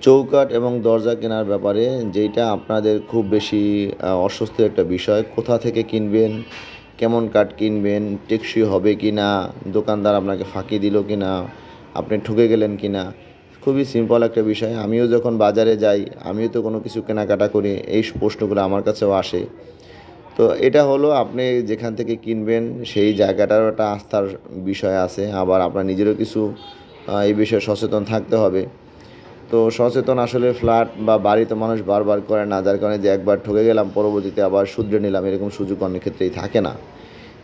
চৌকাঠ এবং দরজা কেনার ব্যাপারে যেইটা আপনাদের খুব বেশি অস্বস্তির একটা বিষয়, কোথা থেকে কিনবেন, কেমন কাঠ কিনবেন, টেকসই হবে কি না, দোকানদার আপনাকে ফাঁকি দিল কি না, আপনি ঠকে গেলেন কি না। খুবই সিম্পল একটা বিষয়। আমিও যখন বাজারে যাই, আমিও তো কোনো কিছু কেনাকাটা করি, এই প্রশ্নগুলো আমার কাছেও আসে। তো এটা হলো আপনি যেখান থেকে কিনবেন সেই জায়গাটারও একটা আস্থার বিষয় আছে, আবার আপনার নিজেরও কিছু এই বিষয়ে সচেতন থাকতে হবে। তো সচেতন আসলে ফ্ল্যাট বা বাড়িতে মানুষ বারবার করে না, যার কারণে যে একবার ঠকে গেলাম পরবর্তীতে আবার শুধরে নিলাম, এরকম সুযোগ অনেক ক্ষেত্রেই থাকে না।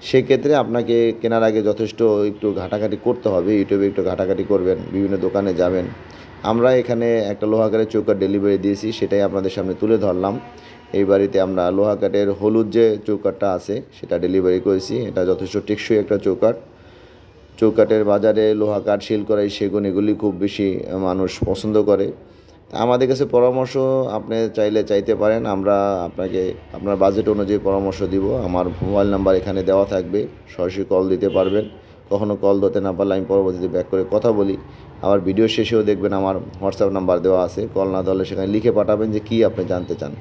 সেক্ষেত্রে আপনাকে কেনার আগে যথেষ্ট একটু ঘাটাঘাটি করতে হবে। ইউটিউবে একটু ঘাটাঘাটি করবেন, বিভিন্ন দোকানে যাবেন। আমরা এখানে একটা লোহাগাড়ের চৌকাঠ ডেলিভারি দিয়েছি, সেটাই আপনাদের সামনে তুলে ধরলাম। এই বাড়িতে আমরা লোহাকাঠের হলুদ যে চৌকাঠটা আছে সেটা ডেলিভারি করেছি। এটা যথেষ্ট টেকসই একটা চৌকাঠ। চৌকাঠের বাজারে লোহা কাঠ, শিলকড়াই, সেগুন এগুলি খুব বেশি মানুষ পছন্দ করে। আমাদের কাছে পরামর্শ আপনি চাইলে চাইতে পারেন, আমরা আপনাকে আপনার বাজেট অনুযায়ী পরামর্শ দিব। আমার মোবাইল নাম্বার এখানে দেওয়া থাকবে, সরাসরি কল দিতে পারবেন। কখনও কল ধরতে না পারলে আমি পরবর্তীতে ব্যাক করে কথা বলি। আবার ভিডিও শেষেও দেখবেন আমার হোয়াটসঅ্যাপ নাম্বার দেওয়া আছে, কল না ধরলে সেখানে লিখে পাঠাবেন যে কী আপনি জানতে চান।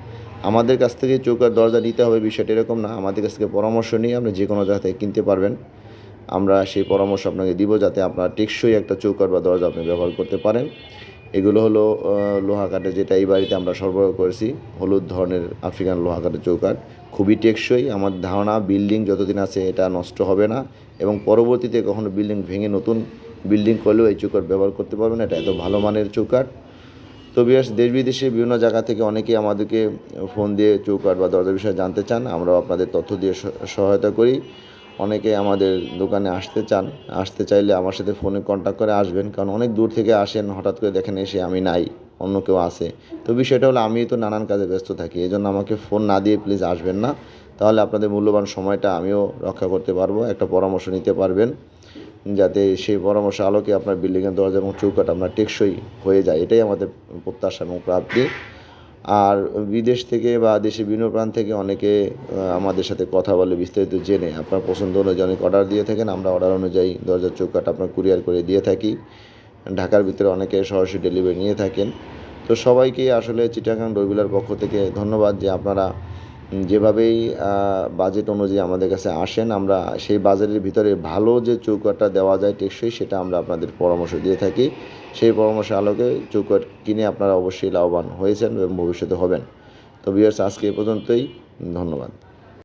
আমাদের কাছ থেকে চৌকাঠ দরজা নিতে হবে বিষয়টা এরকম না, আমাদের কাছ থেকে পরামর্শ নিয়ে আপনি যে কোনো জায়গা থেকে কিনতে পারবেন। আমরা সেই পরামর্শ আপনাকে দিব যাতে আপনার টেকসই একটা চৌকাঠ বা দরজা আপনি ব্যবহার করতে পারেন। এগুলো হলো লোহা কাঠের, যেটা এই বাড়িতে আমরা সরবরাহ করেছি, হলুদ ধরনের আফ্রিকান লোহা কাঠের চৌকাঠ। খুবই টেকসই, আমার ধারণা বিল্ডিং যতদিন আছে এটা নষ্ট হবে না, এবং পরবর্তীতে কখনো বিল্ডিং ভেঙে নতুন বিল্ডিং করলেও এই চৌকাঠ ব্যবহার করতে পারবেন। এটা এত ভালো মানের চৌকাঠ। তো বিয়ার্স, দেশ বিদেশে বিভিন্ন জায়গা থেকে অনেকেই আমাদেরকে ফোন দিয়ে চৌকাঠ বা দরজার বিষয়ে জানতে চান, আমরাও আপনাদের তথ্য দিয়ে সহায়তা করি। অনেকে আমাদের দোকানে আসতে চাইলে আমার সাথে ফোনে কন্ট্যাক্ট করে আসবেন, কারণ অনেক দূর থেকে আসেন, হঠাৎ করে দেখেন এসে আমি নাই, অন্য কেউ আছে। তো বিষয়টা হলো আমি তো নানান কাজে ব্যস্ত থাকি, এই জন্য আমাকে ফোন না দিয়ে প্লিজ আসবেন না। তাহলে আপনাদের মূল্যবান সময়টা আমিও রক্ষা করতে পারবো, একটা পরামর্শ নিতে পারবেন, যাতে সেই পরামর্শ আলোকে আপনার বিল্ডিংয়ের দরজা এবং চৌকাঠ আপনার টেকসই হয়ে যায়। এটাই আমাদের প্রত্যাশা এবং প্রাপ্তি। আর বিদেশ থেকে বা দেশের বিভিন্ন প্রান্ত থেকে অনেকে আমাদের সাথে কথা বলে, বিস্তারিত জেনে আপনার পছন্দ অনুযায়ী অনেক অর্ডার দিয়ে থাকেন। আমরা অর্ডার অনুযায়ী দরজার চৌকাঠ আপনার কুরিয়ার করে দিয়ে থাকি। ঢাকার ভিতরে অনেকে সরাসরি ডেলিভারি নিয়ে থাকেন। তো সবাইকেই আসলে চিটাগাং ডোরবিলার পক্ষ থেকে ধন্যবাদ যে আপনারা যেভাবেই বাজেট অনুযায়ী আমাদের কাছে আসেন, আমরা সেই বাজেটের ভিতরে ভালো যে চৌকাঠটা দেওয়া যায় টেকসই, সেটা আমরা আপনাদের পরামর্শ দিয়ে থাকি। সেই পরামর্শের আলোকে চৌকাঠ কিনে আপনারা অবশ্যই লাভবান হয়েছেন এবং ভবিষ্যতে হবেন। তো ভিউয়ার্স, আজকে এ পর্যন্তই। ধন্যবাদ।